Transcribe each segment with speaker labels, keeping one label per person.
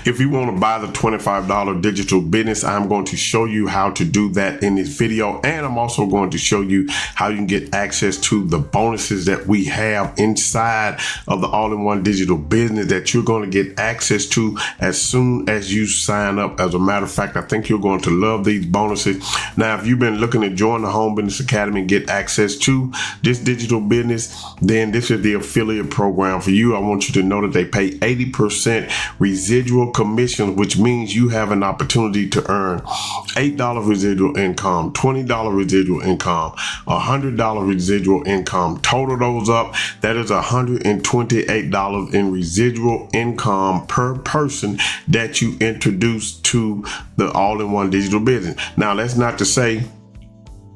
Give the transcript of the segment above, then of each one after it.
Speaker 1: If you want to buy the $25 digital business, I'm going to show you how to do that in this video. And I'm also going to show you how you can get access to the bonuses that we have inside of the all-in-one digital business that you're going to get access to as soon as you sign up. As a matter of fact, I think you're going to love these bonuses. Now, if you've been looking to join the Home Business Academy and get access to this digital business, then this is the affiliate program for you. I want you to know that they pay 80% residual commission, which means you have an opportunity to earn $8 residual income, $20 residual income, $100 residual income. Total those up, that is $128 in residual income per person that you introduce to the all-in-one digital business. Now, that's not to say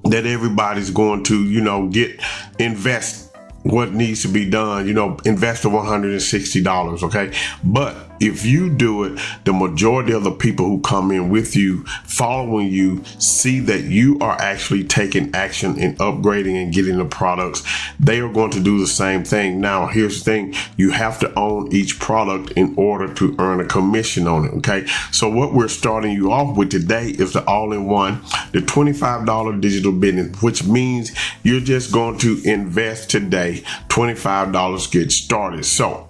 Speaker 1: that everybody's going to, invest what needs to be done, invest the $160, okay? But if you do it, the majority of the people who come in with you, following you, see that you are actually taking action in upgrading and getting the products. They are going to do the same thing. Now, here's the thing. You have to own each product in order to earn a commission on it, okay? So what we're starting you off with today is the all-in-one, the $25 digital business, which means you're just going to invest today, $25, get started. So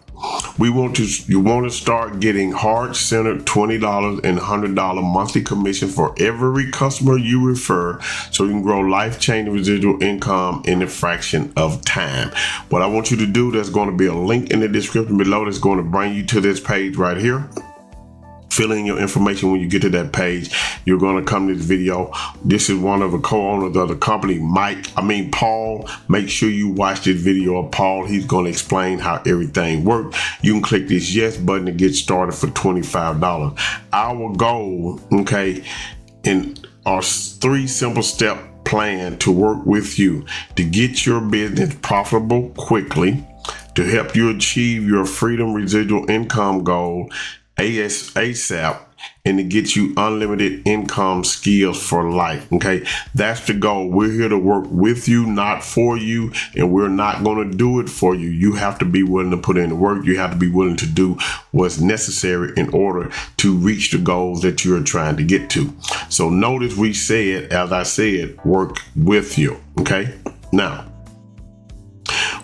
Speaker 1: you want to start getting heart-centered $20 and $100 monthly commission for every customer you refer, so you can grow life-changing residual income in a fraction of time. What I want you to do, there's going to be a link in the description below that's going to bring you to this page right here. Fill in your information when you get to that page. You're going to come to this video. This is one of the co-owners of the company, Paul. Make sure you watch this video of Paul. He's going to explain how everything works. You can click this yes button to get started for $25. Our goal, in our 3 simple step plan to work with you to get your business profitable quickly, to help you achieve your freedom residual income goal ASAP, and to get you unlimited income skills for life. Okay, that's the goal. We're here to work with you, not for you, and we're not going to do it for you. You have to be willing to put in the work. You have to be willing to do what's necessary in order to reach the goals that you're trying to get to. So notice we said, as I said, work with you. Okay, now,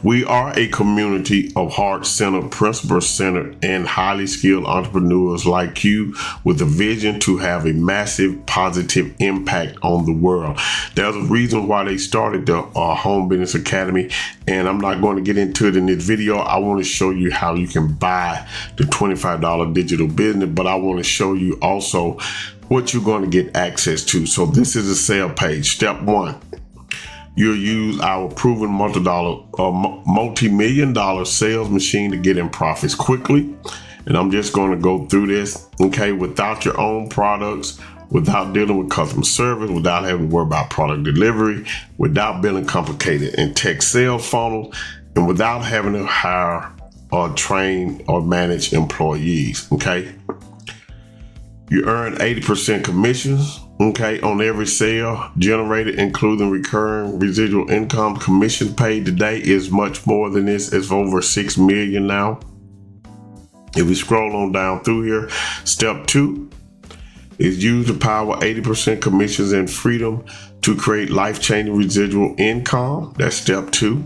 Speaker 1: we are a community of heart-centered, principle-centered, and highly skilled entrepreneurs like you with a vision to have a massive positive impact on the world. There's a reason why they started the Home Business Academy, and I'm not going to get into it in this video. I want to show you how you can buy the $25 digital business, but I want to show you also what you're going to get access to. So this is a sale page. Step 1. You'll use our proven multi-million-dollar sales machine to get in profits quickly. And I'm just going to go through this, without your own products, without dealing with customer service, without having to worry about product delivery, without building complicated and tech sales funnels, and without having to hire or train or manage employees, You earn 80% commissions, on every sale generated, including recurring residual income. Commission paid today is much more than this. It's over $6 million now. If we scroll on down through here, step 2 is use the power 80% commissions and freedom to create life-changing residual income. That's step 2.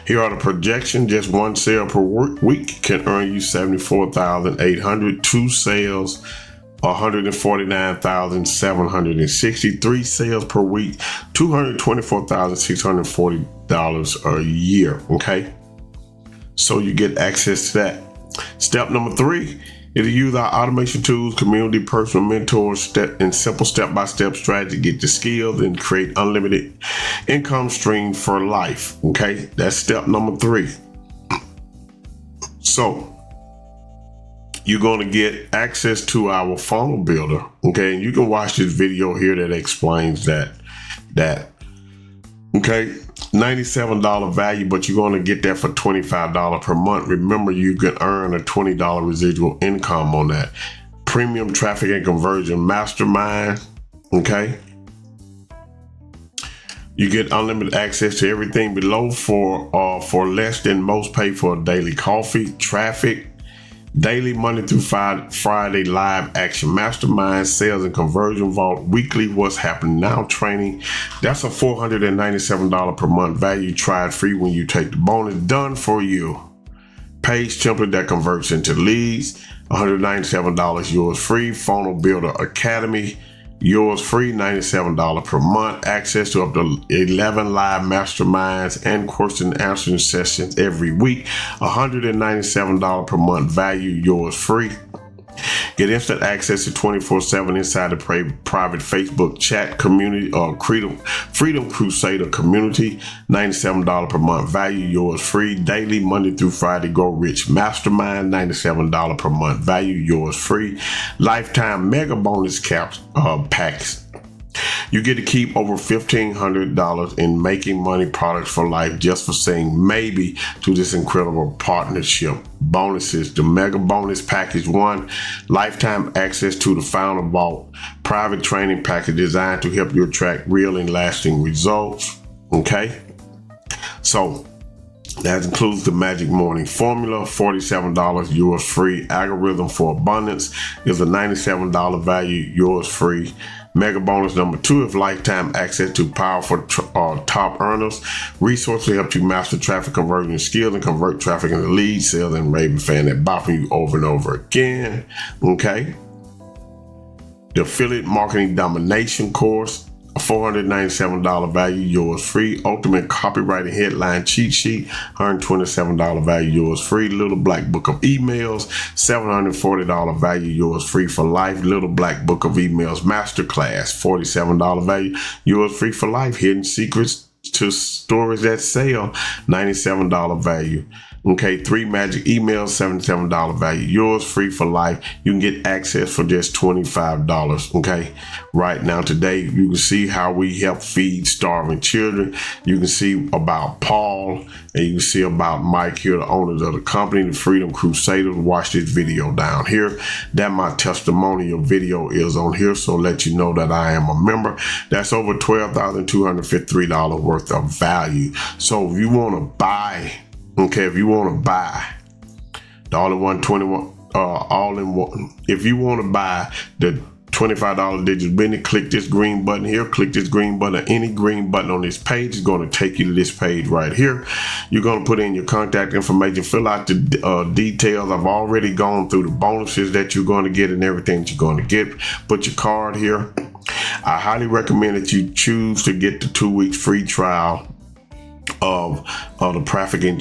Speaker 1: Here are the projections. Just 1 sale per week can earn you $74,800. 2 sales, $149,760. 3 sales per week, $224,640 a year. So you get access to that. Step number 3 is to use our automation tools, community, personal mentors, and simple step-by-step strategy to get the skills and create unlimited income stream for life. That's step number 3. So you're going to get access to our funnel builder. And you can watch this video here that explains that. $97 value, but you're going to get that for $25 per month. Remember, you can earn a $20 residual income on that. Premium traffic and conversion mastermind. You get unlimited access to everything below for less than most pay for a daily coffee. Traffic Daily Monday through Friday live action mastermind, sales and conversion vault, weekly what's happening now training. That's a $497 per month value. Try it free when you take the bonus. Done for you. Page template that converts into leads, $197 yours free. Funnel Builder Academy, yours free, $97 per month. Access to up to 11 live masterminds and question and answering sessions every week, $197 per month value, yours free. Get instant access to 24/7 inside the private Facebook chat community or Freedom Crusader community, $97 per month value, yours free. Daily Monday through Friday Go Rich Mastermind, $97 per month value, yours free. Lifetime mega bonus packs. You get to keep over $1,500 in making money products for life just for saying maybe to this incredible partnership. Bonuses: the mega bonus package 1, lifetime access to the Founder Vault, private training package designed to help you attract real and lasting results. Okay, so that includes the Magic Morning Formula, $47, yours free. Algorithm for Abundance is a $97 value, yours free. Mega bonus number 2 is lifetime access to powerful top earners. Resources to help you master traffic conversion skills and convert traffic into leads, sales, and Raven fan that bopping you over and over again. Okay. The Affiliate Marketing Domination Course, a $497 value, yours free. Ultimate Copywriting Headline Cheat Sheet, $127 value, yours free. Little Black Book of Emails, $740 value, yours free for life. Little Black Book of Emails Masterclass, $47 value, yours free for life. Hidden Secrets to Stories That Sell, $97 value. Okay, 3 Magic Emails, $77 value, yours free for life. You can get access for just $25. Okay, right now today you can see how we help feed starving children. You can see about Paul, and you can see about Mike here, the owners of the company, the Freedom Crusaders. Watch this video down here. That my testimonial video is on here, so let you know that I am a member. That's over $12,253 worth of value. So if you want to buy, okay, if you want to buy the all-in-one if you want to buy the $25 digital business, click this green button here. Click this green button. Any green button on this page is going to take you to this page right here. You're going to put in your contact information, fill out the details. I've already gone through the bonuses that you're going to get and everything that you're going to get. Put your card here. I highly recommend that you choose to get the 2 weeks free trial of the traffic and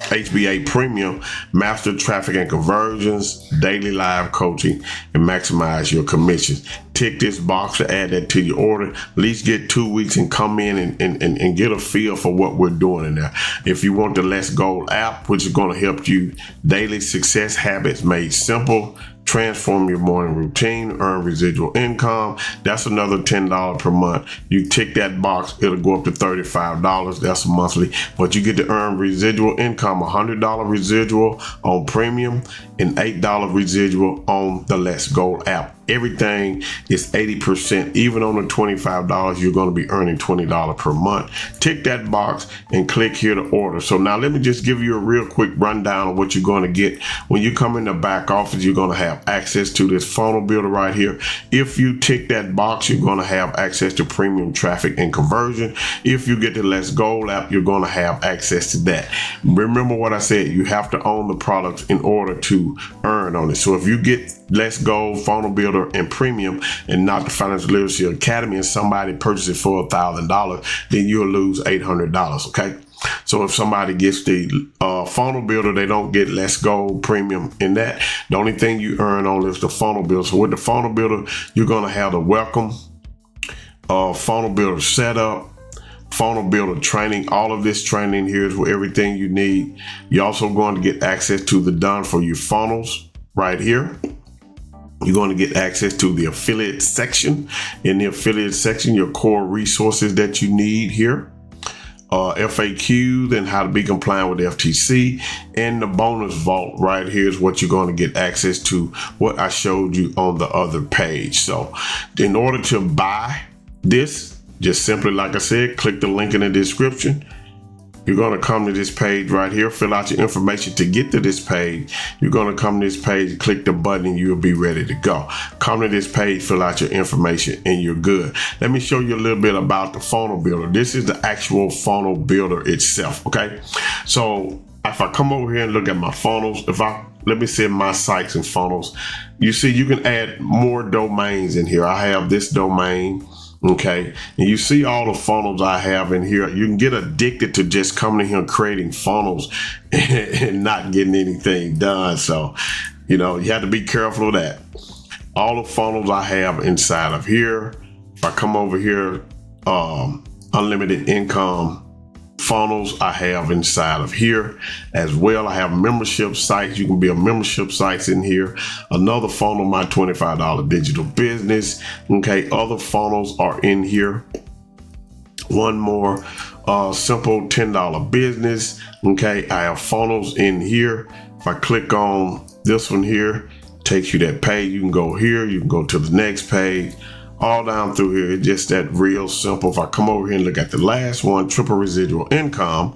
Speaker 1: HBA Premium, Master Traffic and Conversions, Daily Live Coaching, and maximize your commissions. Tick this box to add that to your order. At least get 2 weeks and come in and get a feel for what we're doing in there. If you want the Let's Go app, which is going to help you daily success habits made simple, transform your morning routine, earn residual income, that's another $10 per month. You tick that box, it'll go up to $35. That's monthly, but you get to earn residual income, $100 residual on premium and $8 residual on the Let's Go app. Everything is 80%. Even on the $25, you're going to be earning $20 per month. Tick that box and click here to order. So now let me just give you a real quick rundown of what you're going to get. When you come in the back office, you're going to have access to this funnel builder right here. If you tick that box, you're going to have access to premium traffic and conversion. If you get the Let's Go app, you're going to have access to that. Remember what I said, you have to own the products in order to earn on it. So if you get Let's Go, Funnel Builder, and Premium, and not the Financial Literacy Academy, and somebody purchases it for $1,000, then you'll lose $800. Okay. So if somebody gets the Funnel Builder, they don't get Let's Go, Premium in that. The only thing you earn on is the Funnel Builder. So with the Funnel Builder, you're going to have the welcome, Funnel Builder setup, Funnel Builder training. All of this training here is for everything you need. You're also going to get access to the Done For You funnels right here. You're going to get access to the affiliate section. In the affiliate section, your core resources that you need here. FAQs and how to be compliant with the FTC, and the bonus vault right here is what you're going to get access to, what I showed you on the other page. So in order to buy this, just simply, like I said, click the link in the description, You're going to come to this page right here, fill out your information to get to this page. You're going to come to this page, click the button, and you'll be ready to go. Come to this page, fill out your information, and you're good. Let me show you a little bit about the funnel builder. This is the actual funnel builder itself, okay? So if I come over here and look at my funnels, let me see my sites and funnels. You see, you can add more domains in here. I have this domain. Okay, and you see all the funnels I have in here. You can get addicted to just coming in here and creating funnels and not getting anything done. So, you have to be careful of that. All the funnels I have inside of here. If I come over here, unlimited income funnels I have inside of here as well. I have membership sites. You can build membership sites in here. Another funnel, my $25 digital business. Okay, other funnels are in here. One more simple $10 business. Okay, I have funnels in here. If I click on this one here, takes you that page. You can go here, you can go to the next page. All down through here, it's just that real simple. If I come over here and look at the last one, triple residual income,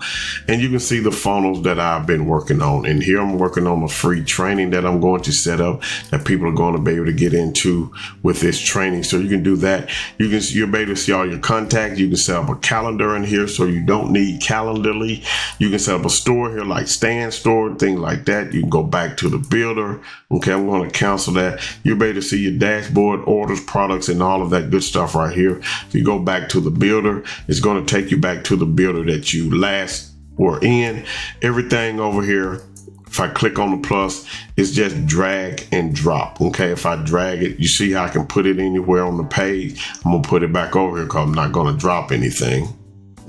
Speaker 1: and you can see the funnels that I've been working on. And here I'm working on a free training that I'm going to set up that people are going to be able to get into with this training. So you can do that. You'll be able to see all your contacts. You can set up a calendar in here so you don't need Calendly. You can set up a store here like Stand Store, things like that. You can go back to the builder. Okay, I'm going to cancel that. You'll be able to see your dashboard, orders, products, and all of that good stuff right here. If you go back to the builder, it's going to take you back to the builder that you last were in. Everything over here, if I click on the plus, it's just drag and drop. Okay, if I drag it, you see how I can put it anywhere on the page. I'm gonna put it back over here because I'm not going to drop anything.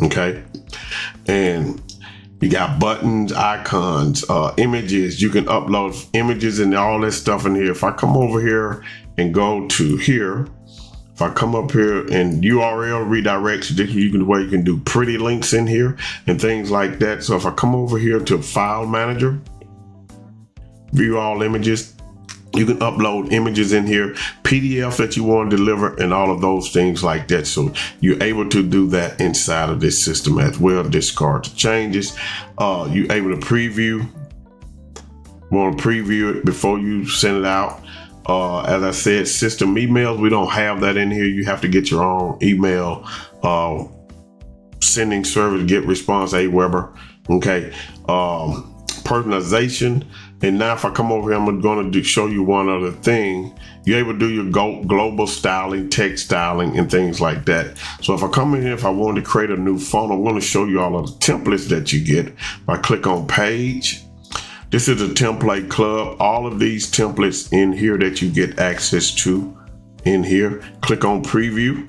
Speaker 1: Okay, and you got buttons, icons, images. You can upload images and all that stuff in here. If I come over here and go to here, if I come up here and URL redirects, where you can do pretty links in here and things like that. So if I come over here to File Manager, view all images, you can upload images in here, PDF that you want to deliver, and all of those things like that. So you're able to do that inside of this system as well. Discard the changes. You're able to preview. Want to preview it before you send it out. As I said, system emails, we don't have that in here. You have to get your own email sending service, get response, Aweber. Okay. Personalization. And now if I come over here, I'm going to show you one other thing. You're able to do your global styling, text styling, and things like that. So if I come in here, if I want to create a new funnel, I'm going to show you all of the templates that you get. If I click on page, this is a template club. All of these templates in here that you get access to in here. Click on preview.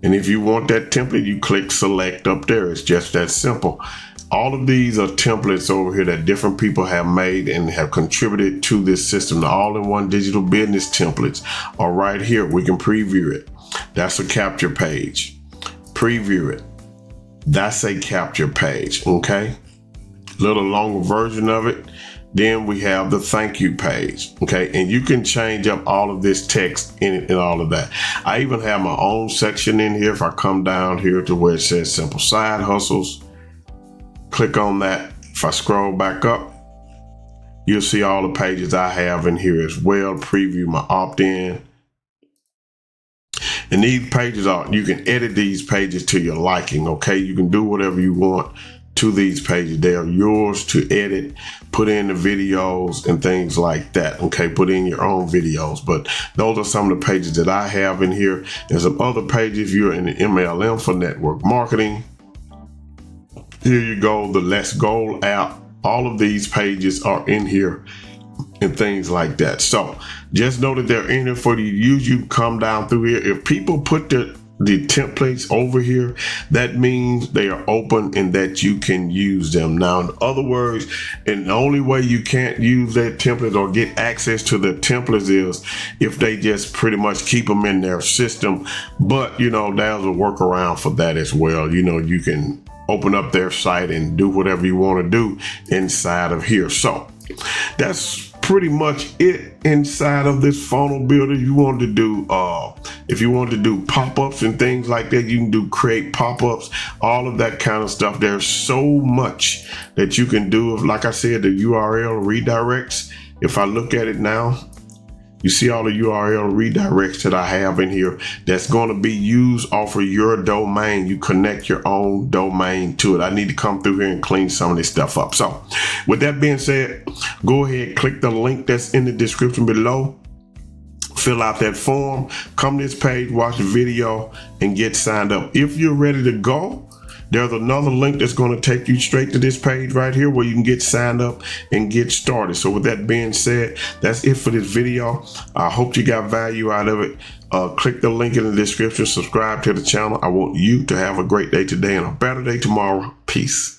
Speaker 1: And if you want that template, you click select up there. It's just that simple. All of these are templates over here that different people have made and have contributed to this system. The all-in-one digital business templates are right here. We can preview it. That's a capture page. Preview it. That's a capture page, okay? Little longer version of it. Then we have the thank you page, okay? And you can change up all of this text in it and all of that. I even have my own section in here. If I come down here to where it says simple side hustles, click on that. If I scroll back up, you'll see all the pages I have in here as well. Preview my opt-in. And these pages you can edit these pages to your liking, okay? You can do whatever you want to these pages. They are yours to edit, put in the videos and things like that, okay? Put in your own videos. But those are some of the pages that I have in here. There's some other pages if you're in the MLM for network marketing. Here you go, the Let's Go app. All of these pages are in here and things like that. So just know that they're in here for you to use. You come down through here. If people put the templates over here, that means they are open and that you can use them. Now, in other words, and the only way you can't use that template or get access to the templates is if they just pretty much keep them in their system. But, there's a workaround for that as well. You can open up their site and do whatever you want to do inside of here. So that's pretty much it inside of this funnel builder. You want to do if you want to do pop-ups and things like that, you can do create pop-ups, all of that kind of stuff. There's so much that you can do. Like I said, the URL redirects. If I look at it now, you see all the URL redirects that I have in here that's going to be used off of your domain. You connect your own domain to it. I need to come through here and clean some of this stuff up. So with that being said, go ahead, click the link that's in the description below. Fill out that form, come to this page, watch the video, and get signed up. If you're ready to go, there's another link that's going to take you straight to this page right here where you can get signed up and get started. So with that being said, that's it for this video. I hope you got value out of it. Click the link in the description, subscribe to the channel. I want you to have a great day today and a better day tomorrow. Peace.